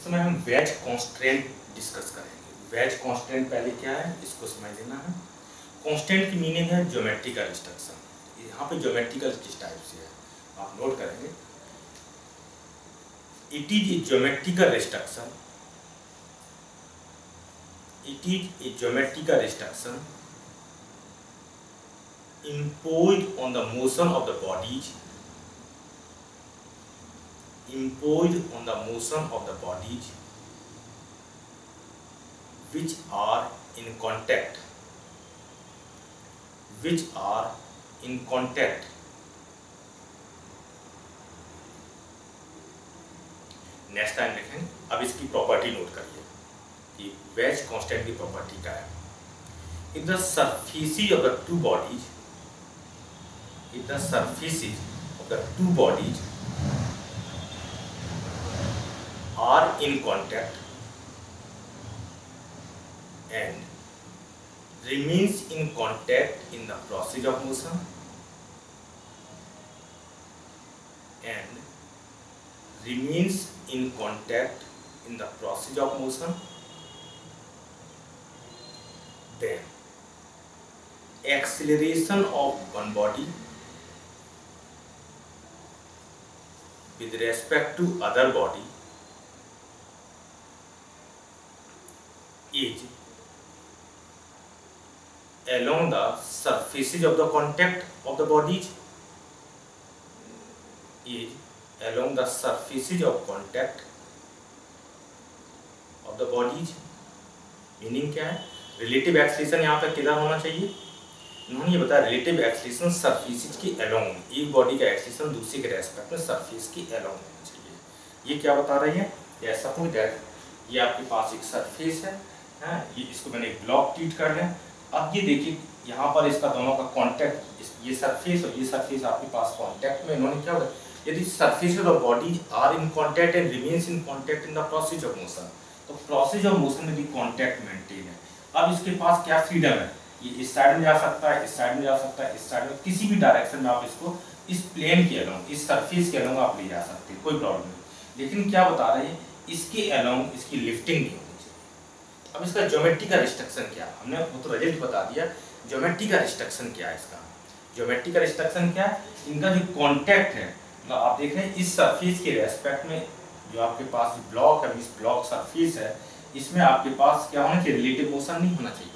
इस समय हम वेज कांस्टेंट डिस्कस करेंगे। वेज कांस्टेंट पहले क्या है इसको समझ लेना है। कांस्टेंट की मीनिंग है ज्योमेट्रिकल रिस्ट्रक्शन। यहाँ पे ज्योमेट्रिकल किस टाइप से है आप नोट करेंगे। It is a geometrical restriction. It is a geometrical restriction imposed on the motion of the bodies, imposed on the motion of the bodies which are in contact, which are in contact next time देखें। अब इसकी property note करिए कि veg constant की property क्या है। If the surfaces of the two bodies, if the surfaces of the two bodies are in contact and remains in contact in the process of motion and remains in contact in the process of motion, then acceleration of one body with respect to other body is along the surfaces of the contact of the bodies, is along the surfaces of contact of the bodies। Meaning क्या है? Relative acceleration यहाँ पे किधर होना चाहिए? उन्होंने ये बताया रिलेटिव एक्सीलरेशन सरफेसेस की अलोंग, एक बॉडी का एक्सीलरेशन दूसरे के रेस्पेक्ट में सरफेस की अलोंग होना चाहिए। ये क्या बता रही है? ये सपोज दैट ये आपके पास एक सरफेस है, ये इसको मैंने एक ब्लॉक ट्रीट कर लें। अब ये देखिए यहाँ पर इसका दोनों का कांटेक्ट, ये सरफेस और ये सरफेस आपके पास कांटेक्ट में, इन्होंने क्या बताया यदि surface of body are in contact and remains in contact in the process of motion, तो प्रोसेस ऑफ मोशन में भी कांटेक्ट मेंटेन है। अब इसके पास क्या फ्रीडम है, ये इस साइड में जा सकता है, इस साइड में जा सकता है, इस साइड में, किसी भी डायरेक्शन में आप इसको इस प्लेन के अलोंग, इस सरफेस के अलोंग आप ले जा सकते हैं, कोई प्रॉब्लम नहीं। लेकिन क्या बता रहे हैं, इसके अलोंग इसकी लिफ्टिंग नहीं होनी चाहिए। अब इसका ज्योमेट्रिकल रिस्ट्रक्शन क्या है, हमने वो तो रिजल्ट बता दिया। ज्योमेट्रिकल रिस्ट्रक्शन क्या है इसका? ज्योमेट्रिकल रिस्ट्रक्शन क्या है? इनका जो कॉन्टैक्ट है, मतलब आप देख रहे हैं इस सरफेस के रेस्पेक्ट में जो आपके पास ब्लॉक है, इस ब्लॉक सरफेस है, इसमें आपके पास क्या होना चाहिए, रिलेटिव मोशन नहीं होना चाहिए।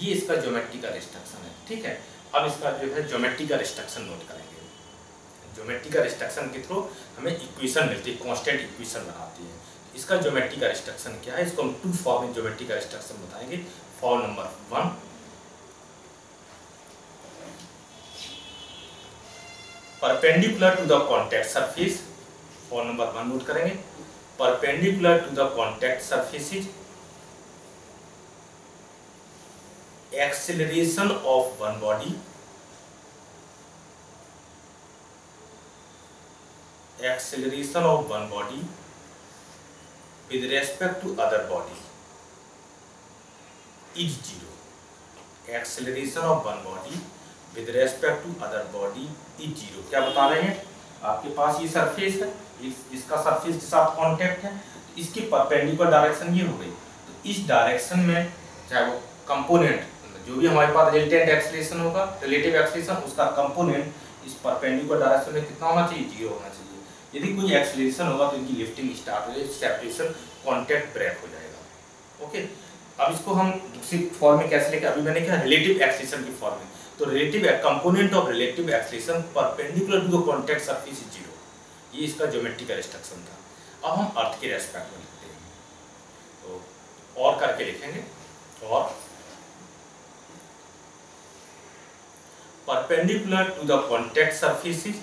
ये इसका ज्योमेट्रिकल रिस्ट्रक्शन है, ठीक है। अब इसका जो है ज्योमेट्रिकल रिस्ट्रक्शन नोट करेंगे। ज्योमेट्रिकल रिस्ट्रक्शन के थ्रू हमें इक्वेशन मिलती है, कांस्टेंट इक्वेशन बनाती है। इसका ज्योमेट्रिकल रिस्ट्रक्शन क्या है, इसको हम टू फॉर्म में ज्योमेट्रिकल रिस्ट्रक्शन बताएंगे। Form number 1, perpendicular to the contact surface. Form number 1 note करेंगे, perpendicular to the contact surfaces, acceleration of one body, acceleration of one body with respect to other body is zero। acceleration of one body with respect to other body is zero। क्या बता रहे हैं, आपके पास ये surface है, इसका surface के साथ कांटेक्ट है, इसकी परपेंडिकुलर डायरेक्शन ये हो गई, तो इस डायरेक्शन में चाहे वो कंपोनेंट जो भी हमारे पास रिजल्टेंट एक्सीलरेशन होगा, रिलेटिव एक्सीलरेशन, उसका कंपोनेंट इस परपेंडिकुलर डायरेक्शन में कितना होना चाहिए, 0 होना चाहिए। यदि कोई एक्सीलरेशन होगा तो इनकी लिफ्टिंग स्टार्ट हो जाएगी, सेपरेशन कांटेक्ट ब्रेक हो जाएगा। ओके, अब इसको हम दूसरी फॉर्म में कैसे लेके, अभी मैंने क्या रिलेटिव एक्सीलरेशन की फॉर्म में, तो relative component of relative acceleration perpendicular to the contact surface is 0। ये इसका ज्योमेट्रिकल रिस्ट्रक्शन था। अब हम अर्थ के रेस्पेक्ट में लिखते हैं, तो और करके लिखेंगे, और perpendicular to the contact surfaces,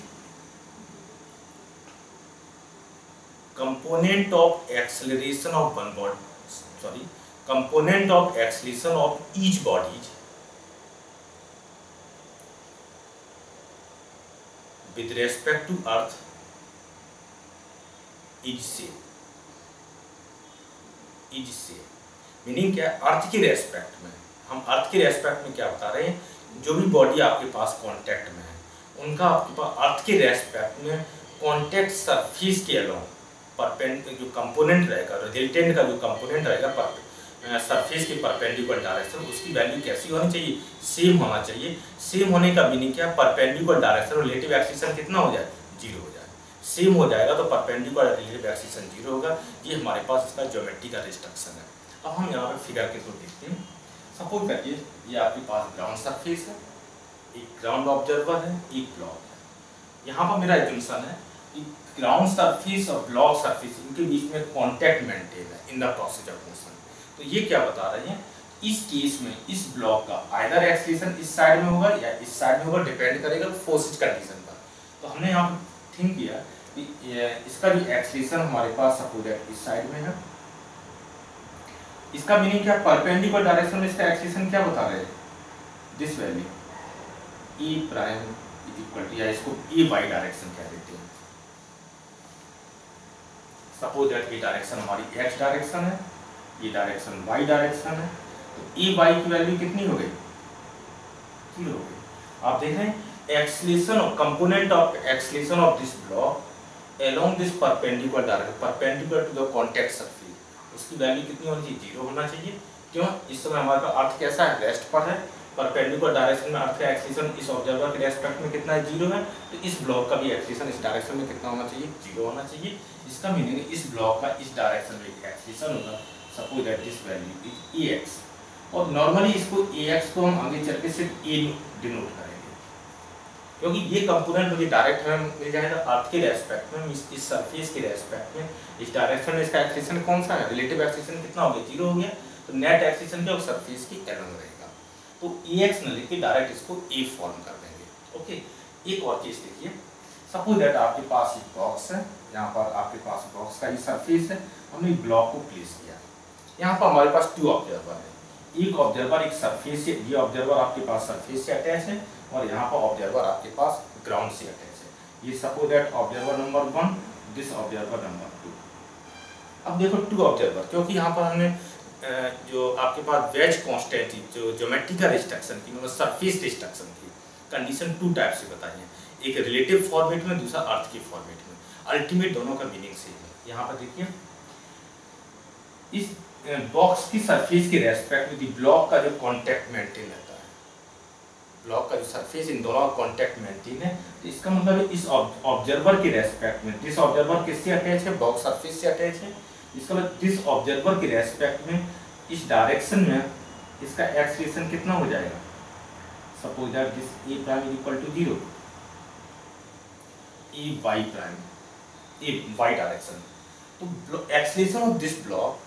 component of acceleration of one body, component of acceleration of each body with respect to earth is same, is same। Meaning क्या है, अर्थ के रेस्पेक्ट में, हम अर्थ के रेस्पेक्ट में क्या बता रहे हैं, जो भी बॉडी आपके पास कांटेक्ट में है उनका आपके पास अर्थ के रेस्पेक्ट में कांटेक्ट सरफेस के अलोंग जो कंपोनेंट रहेगा, रिजल्टेंट का जो कंपोनेंट रहेगा सरफेस के परपेंडिकुलर डायरेक्शन, उसकी वैल्यू कैसी होनी चाहिए, सेम होना चाहिए। सेम होने का मीनिंग क्या है, परपेंडिकुलर डायरेक्शन रिलेटिव एक्सीलरेशन कितना हो जाए, 0 हो जाए। सेम हो जाएगा तो परपेंडिकुलर रिलेटिव एक्सीलरेशन 0 होगा। ये हमारे पास इसका ज्योमेट्री का रिस्ट्रक्शन है। अब हम यहाँ पे फिगर के थ्रू देखते हैं। सपोज करिए ये आपके पास ग्राउंड सरफेस है, एक ग्राउंड ऑब्जर्वर है, एक ब्लॉक है। यहाँ पर मेरा एजम्पशन है कि ग्राउंड सरफेस और ब्लॉक सरफेस इनके बीच में कॉन्टैक्ट मेंटेन है इन द प्रोसेस ऑफ मोशन। तो ये क्या बता रहे हैं, इस केस में इस ब्लॉक का आइदर एक्सीलरेशन इस साइड में होगा या इस साइड में होगा, डिपेंड करेगा फोर्सेज कंडीशन पर। तो हमने यहाँ पर थिंक किया कि इसका जो एक्सीलरेशन हमारे पास सपोज इस साइड में है, इसका मीनिंग क्या, परपेंडिकुलर डायरेक्शन में इसका एक्सीलरेशन क्या बता रहे हैं, this value E prime equal to, या इसको ई वाई डायरेक्शन कह देते हैं। सपोज दैट ये डायरेक्शन हमारी एक्स डायरेक्शन है, ये डायरेक्शन वाई डायरेक्शन है। तो ई वाई की वैल्यू कितनी हो गई, 0 हो गई। आप देख रहे हैं एक्सीलरेशन और component of acceleration of this block along this perpendicular direction, perpendicular to the contact surface, उसकी वैल्यू कितनी होनी चाहिए, 0 होना चाहिए। क्यों, इस समय हमारे पास अर्थ कैसा है, रेस्ट पर है। परपेंडिकुलर डायरेक्शन में अर्थ का एक्सीलरेशन इस ऑब्जर्वर के रेस्पेक्ट में कितना है, 0 है। तो इस ब्लॉक का भी एक्सीलरेशन इस डायरेक्शन में कितना होना चाहिए, 0 होना चाहिए। इसका मीनिंग है इस ब्लॉक का इस डायरेक्शन में एक्सीलरेशन होगा, suppose that this value is ax, और नॉर्मली इसको ax को हम आगे चल के सिर्फ a डिनोट करेंगे, क्योंकि ये कंपोनेंट मुझे डायरेक्ट में मिल जाएगा अर्थ के रेस्पेक्ट में, इस सरफेस के रेस्पेक्ट में। इस डायरेक्शन में इसका एक्सीलरेशन कौन सा है, रिलेटिव एक्सीलरेशन कितना हो गया, 0 हो गया। तो नेट एक्सीलरेशन क्या, सरफेस की एलोंग रहेगा। तो ax न लेके डायरेक्ट इसको a फॉर्म कर देंगे। ओके, एक और चीज देखिए, सपोज दैट आपके पास एक बॉक्स है, यहाँ पर आपके पास बॉक्स का ये सरफेस है, हमने ब्लॉक को प्लेस किया। यहाँ पर हमारे पास 2 ऑब्जर्वर है, एक ऑब्जर्वर एक सरफेस से, ये ऑब्जर्वर आपके पास सरफेस से अटैच है, और यहाँ पर ऑब्जर्वर आपके पास ग्राउंड से अटैच है। ये suppose that observer number 1, this observer number 2। अब देखो 2 ऑब्जर्वर, क्योंकि यहाँ पर हमने जो आपके पास वेज कांस्टेंट थी, जो ज्योमेट्रिकल रिस्ट्रक्शन की, मतलब सरफेस रिस्ट्रक्शन की कंडीशन 2 टाइप से बताई है, एक रिलेटिव फॉर्मेट में, दूसरा अर्थ के फॉर्मेट में। अल्टीमेट दोनों का मीनिंग सेम है। यहाँ पर देखिए इस बॉक्स की सरफेस के रेस्पेक्ट में ब्लॉक का जो कांटेक्ट मेंटेन रहता है, ब्लॉक का जो सरफेस इन दोनों का कांटेक्ट मेंटेन है। तो इसका मतलब है इस ऑब्जर्वर के रेस्पेक्ट में, दिस ऑब्जर्वर किससे अटैच है, बॉक्स सरफेस से अटैच है। इसका मतलब दिस ऑब्जर्वर के रेस्पेक्ट में इस डायरेक्शन में इसका एक्सीलरेशन कितना हो जाएगा, suppose that this a prime equal to 0, e y prime, a y direction. तो acceleration of this block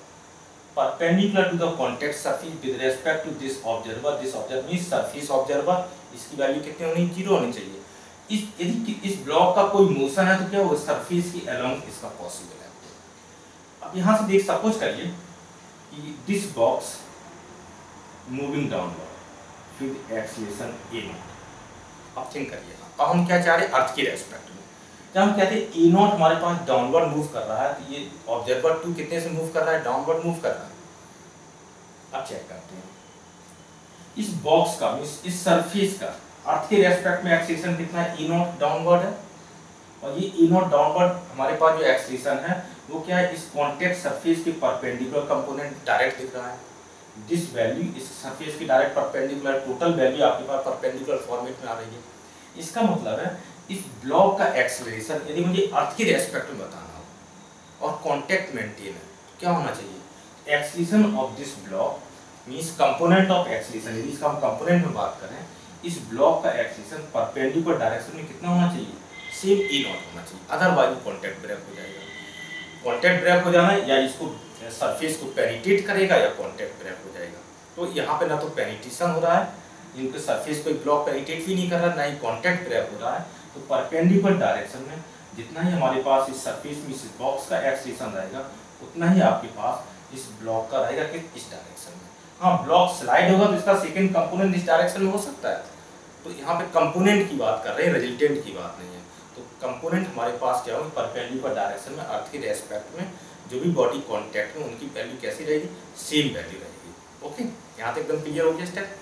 perpendicular to the contact surface with respect to this observer means surface observer, इसकी value कितनी होनी, 0 होनी चाहिए। यदि इस block का कोई मोशन है तो क्या होगा, सरफेस की अलोंग इसका पॉसिबल है। अब यहाँ से देख, सपोज करिए कि this box moving downward with acceleration a0। अब थिंक करिए, अब हम क्या चाह रहे हैं, अर्थ के रेस्पेक्ट में। जब हम कहते हैं a0 हमारे पास डाउनवर्ड मूव कर रहा है, तो ये ऑब्जर्वर 2 कितने से मूव कर रहा है, डाउनवर्ड मूव कर रहा है। अब चेक करते हैं इस बॉक्स का, इस सरफेस का अर्थ के रेस्पेक्ट में एक्सीलरेशन कितना है, a0 डाउनवर्ड है, और ये a0 डाउनवर्ड हमारे पास जो एक्सीलरेशन है वो क्या है, इस कॉन्टैक्ट सरफेस के परपेंडिकुलर कंपोनेंट डायरेक्ट दिख रहा है। दिस वैल्यू इस सरफेस की डायरेक्ट परपेंडिकुलर, टोटल वैल्यू आपके पास परपेंडिकुलर फॉर्मेट में आ रही है। इसका मतलब है इस ब्लॉक का एक्सीलरेशन यदि मुझे अर्थ के रेस्पेक्ट में बताना हो और कांटेक्ट मेंटेन है, क्या होना चाहिए, acceleration of this block means component of acceleration. यदि इसका हम कंपोनेंट में बात करें, इस ब्लॉक का एक्सीलरेशन परपेंडिकुलर डायरेक्शन में कितना होना चाहिए, सेम a0 होना चाहिए, अदरवाइज कॉन्टैक्ट ब्रेक हो जाएगा। कॉन्टैक्ट ब्रेक हो जाना है, या इसको सरफेस को पेनिट्रेट करेगा या कॉन्टैक्ट ब्रेक हो जाएगा। तो यहाँ पे ना तो पेनिट्रेशन हो रहा है, इनके सरफेस कोई ब्लॉक पेनिट्रेट भी नहीं कर रहा, ना ही कॉन्टैक्ट ब्रेक हो रहा है। तो परपेंडिकुलर डायरेक्शन में जितना ही हमारे पास इस सरफेस में इस बॉक्स का एक्सीलरेशन रहेगा, उतना ही आपके पास इस ब्लॉक का रहेगा कि इस डायरेक्शन में। हाँ, ब्लॉक स्लाइड होगा तो इसका सेकंड कंपोनेंट इस डायरेक्शन में हो सकता है। तो यहाँ पे कंपोनेंट की बात कर रहे हैं, रिजल्टेंट की बात नहीं है। तो कंपोनेंट हमारे पास क्या होगा, परपेंडिकुलर डायरेक्शन में अर्थ के रेस्पेक्ट में जो भी बॉडी कॉन्टैक्ट में उनकी वैल्यू कैसी रहेगी, सेम वैल्यू रहेगी। ओके, यहाँ तक एकदम क्लियर हो गया स्टेप।